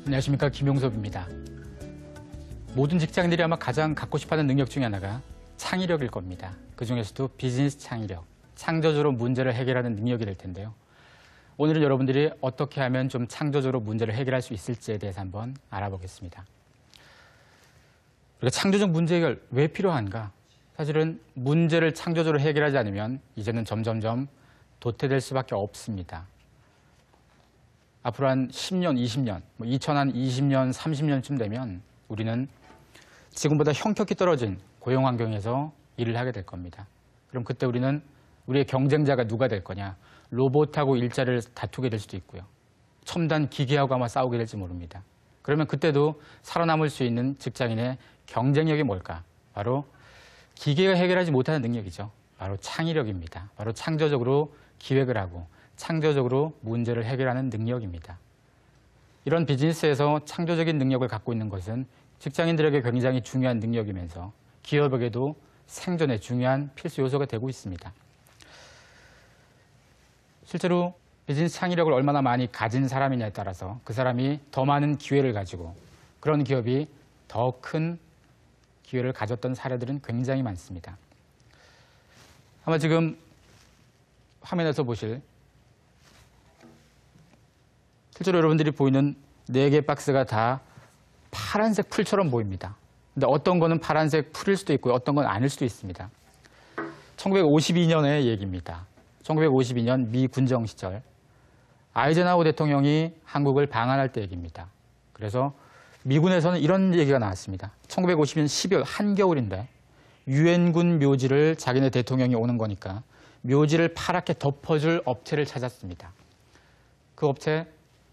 안녕하십니까, 김용섭입니다. 모든 직장인들이 아마 가장 갖고 싶어하는 능력 중에 하나가 창의력일 겁니다. 그 중에서도 비즈니스 창의력, 창조적으로 문제를 해결하는 능력이 될 텐데요. 오늘은 여러분들이 어떻게 하면 좀 창조적으로 문제를 해결할 수 있을지에 대해서 한번 알아보겠습니다. 우리가 창조적 문제 해결 왜 필요한가? 사실은 문제를 창조적으로 해결하지 않으면 이제는 점점점 도태될 수밖에 없습니다. 앞으로 한 10년, 20년, 2020년, 30년쯤 되면 우리는 지금보다 형격히 떨어진 고용 환경에서 일을 하게 될 겁니다. 그럼 그때 우리는 우리의 경쟁자가 누가 될 거냐? 로봇하고 일자리를 다투게 될 수도 있고요. 첨단 기계하고 아마 싸우게 될지 모릅니다. 그러면 그때도 살아남을 수 있는 직장인의 경쟁력이 뭘까? 바로 기계가 해결하지 못하는 능력이죠. 바로 창의력입니다. 바로 창조적으로 기획을 하고 창조적으로 문제를 해결하는 능력입니다. 이런 비즈니스에서 창조적인 능력을 갖고 있는 것은 직장인들에게 굉장히 중요한 능력이면서 기업에게도 생존에 중요한 필수 요소가 되고 있습니다. 실제로 비즈니스 창의력을 얼마나 많이 가진 사람이냐에 따라서 그 사람이 더 많은 기회를 가지고 그런 기업이 더 큰 기회를 가졌던 사례들은 굉장히 많습니다. 아마 지금 화면에서 보실 실제로 여러분들이 보이는 4개 박스가 다 파란색 풀처럼 보입니다. 근데 어떤 거는 파란색 풀일 수도 있고요. 어떤 건 아닐 수도 있습니다. 1952년의 얘기입니다. 1952년 미 군정 시절 아이젠하워 대통령이 한국을 방한할 때 얘기입니다. 그래서 미군에서는 이런 얘기가 나왔습니다. 1952년 12월 한겨울인데 유엔군 묘지를 자기네 대통령이 오는 거니까 묘지를 파랗게 덮어줄 업체를 찾았습니다. 그 업체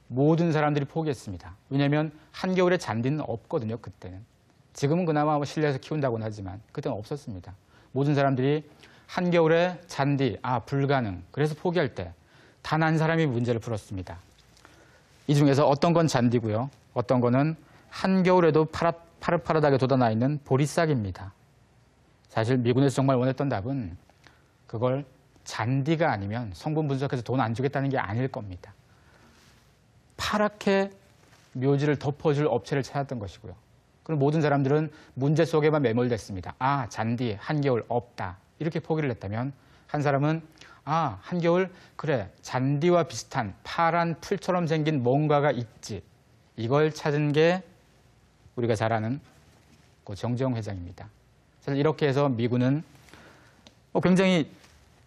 모든 사람들이 포기했습니다. 왜냐하면 한겨울에 잔디는 없거든요. 그때는. 지금은 그나마 실내에서 키운다고는 하지만 그때는 없었습니다. 모든 사람들이 한겨울에 잔디, 불가능. 그래서 포기할 때 단 한 사람이 문제를 풀었습니다. 이 중에서 어떤 건 잔디고요. 어떤 거는 한겨울에도 파릇파릇하게 돋아나 있는 보리싹입니다. 사실 미군에서 정말 원했던 답은 그걸 잔디가 아니면 성분 분석해서 돈 안 주겠다는 게 아닐 겁니다. 파랗게 묘지를 덮어줄 업체를 찾았던 것이고요. 그럼 모든 사람들은 문제 속에만 매몰됐습니다. 잔디, 한겨울 없다. 이렇게 포기를 했다면 한 사람은 한겨울 그래 잔디와 비슷한 파란 풀처럼 생긴 뭔가가 있지. 이걸 찾은 게 우리가 잘 아는 정재영 회장입니다. 사실 이렇게 해서 미군은 굉장히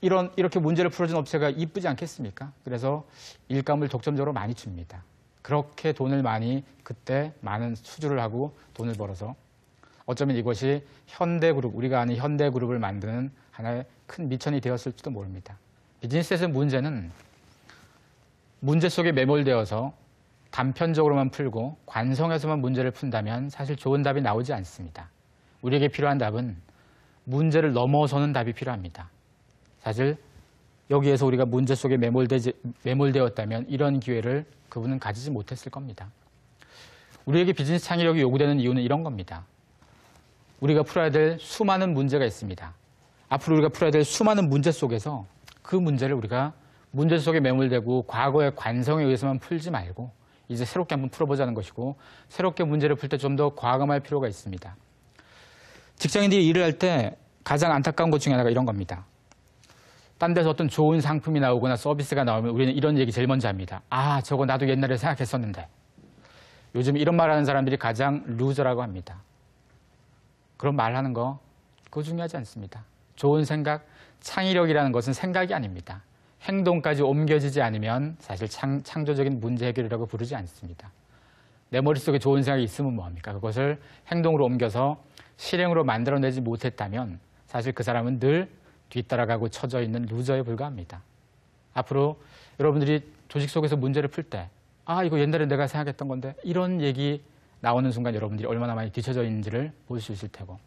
이렇게 문제를 풀어준 업체가 이쁘지 않겠습니까? 그래서 일감을 독점적으로 많이 줍니다. 그렇게 돈을 많이 그때 많은 수주를 하고 돈을 벌어서 어쩌면 이것이 현대그룹, 우리가 아는 현대그룹을 만드는 하나의 큰 미천이 되었을지도 모릅니다. 비즈니스에서 문제는 문제 속에 매몰되어서 단편적으로만 풀고 관성에서만 문제를 푼다면 사실 좋은 답이 나오지 않습니다. 우리에게 필요한 답은 문제를 넘어서는 답이 필요합니다. 사실 여기에서 우리가 문제 속에 매몰되었다면 이런 기회를 그분은 가지지 못했을 겁니다. 우리에게 비즈니스 창의력이 요구되는 이유는 이런 겁니다. 우리가 풀어야 될 수많은 문제가 있습니다. 앞으로 우리가 풀어야 될 수많은 문제 속에서 그 문제를 우리가 문제 속에 매몰되고 과거의 관성에 의해서만 풀지 말고 이제 새롭게 한번 풀어보자는 것이고 새롭게 문제를 풀 때 좀 더 과감할 필요가 있습니다. 직장인들이 일을 할 때 가장 안타까운 것 중에 하나가 이런 겁니다. 딴 데서 어떤 좋은 상품이 나오거나 서비스가 나오면 우리는 이런 얘기 제일 먼저 합니다. 저거 나도 옛날에 생각했었는데. 요즘 이런 말하는 사람들이 가장 루저라고 합니다. 그런 말하는 거 그거 중요하지 않습니다. 좋은 생각, 창의력이라는 것은 생각이 아닙니다. 행동까지 옮겨지지 않으면 사실 창조적인 문제 해결이라고 부르지 않습니다. 내 머릿속에 좋은 생각이 있으면 뭐합니까? 그것을 행동으로 옮겨서 실행으로 만들어내지 못했다면 사실 그 사람은 늘 뒤따라가고 처져 있는 루저에 불과합니다. 앞으로 여러분들이 조직 속에서 문제를 풀 때 이거 옛날에 내가 생각했던 건데 이런 얘기 나오는 순간 여러분들이 얼마나 많이 뒤처져 있는지를 볼 수 있을 테고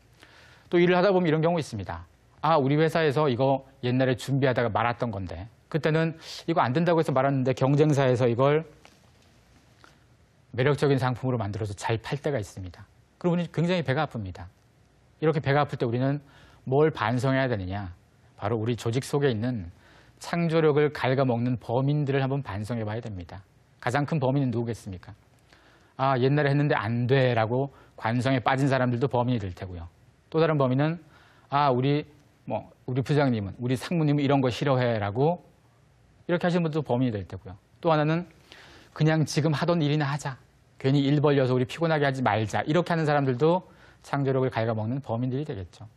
또 일을 하다 보면 이런 경우 있습니다. 우리 회사에서 이거 옛날에 준비하다가 말았던 건데 그때는 이거 안 된다고 해서 말았는데 경쟁사에서 이걸 매력적인 상품으로 만들어서 잘 팔 때가 있습니다. 그러면 굉장히 배가 아픕니다. 이렇게 배가 아플 때 우리는 뭘 반성해야 되느냐? 바로 우리 조직 속에 있는 창조력을 갉아먹는 범인들을 한번 반성해 봐야 됩니다. 가장 큰 범인은 누구겠습니까? 아, 옛날에 했는데 안 돼라고 관성에 빠진 사람들도 범인이 될 테고요. 또 다른 범인은 아, 우리 부장님은, 우리 상무님은 이런 거 싫어해라고 이렇게 하시는 분도 범인이 될 테고요. 또 하나는 그냥 지금 하던 일이나 하자. 괜히 일 벌려서 우리 피곤하게 하지 말자. 이렇게 하는 사람들도 창조력을 갉아먹는 범인들이 되겠죠.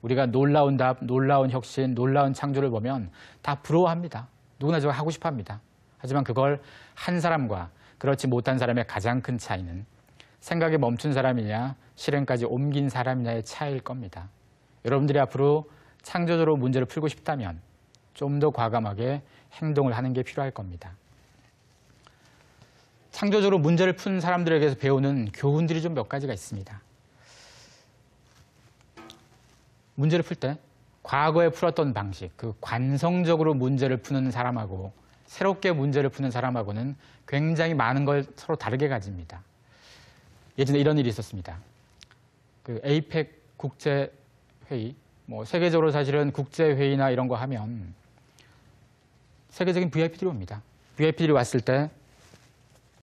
우리가 놀라운 답, 놀라운 혁신, 놀라운 창조를 보면 다 부러워합니다. 누구나 저거 하고 싶어 합니다. 하지만 그걸 한 사람과 그렇지 못한 사람의 가장 큰 차이는 생각에 멈춘 사람이냐, 실행까지 옮긴 사람이냐의 차이일 겁니다. 여러분들이 앞으로 창조적으로 문제를 풀고 싶다면 좀 더 과감하게 행동을 하는 게 필요할 겁니다. 창조적으로 문제를 푼 사람들에게서 배우는 교훈들이 좀 몇 가지가 있습니다. 문제를 풀 때 과거에 풀었던 방식, 그 관성적으로 문제를 푸는 사람하고 새롭게 문제를 푸는 사람하고는 굉장히 많은 걸 서로 다르게 가집니다. 예전에 이런 일이 있었습니다. 그 에이펙 국제회의, 세계적으로 사실은 국제회의나 이런 거 하면 세계적인 VIP들이 옵니다. VIP들이 왔을 때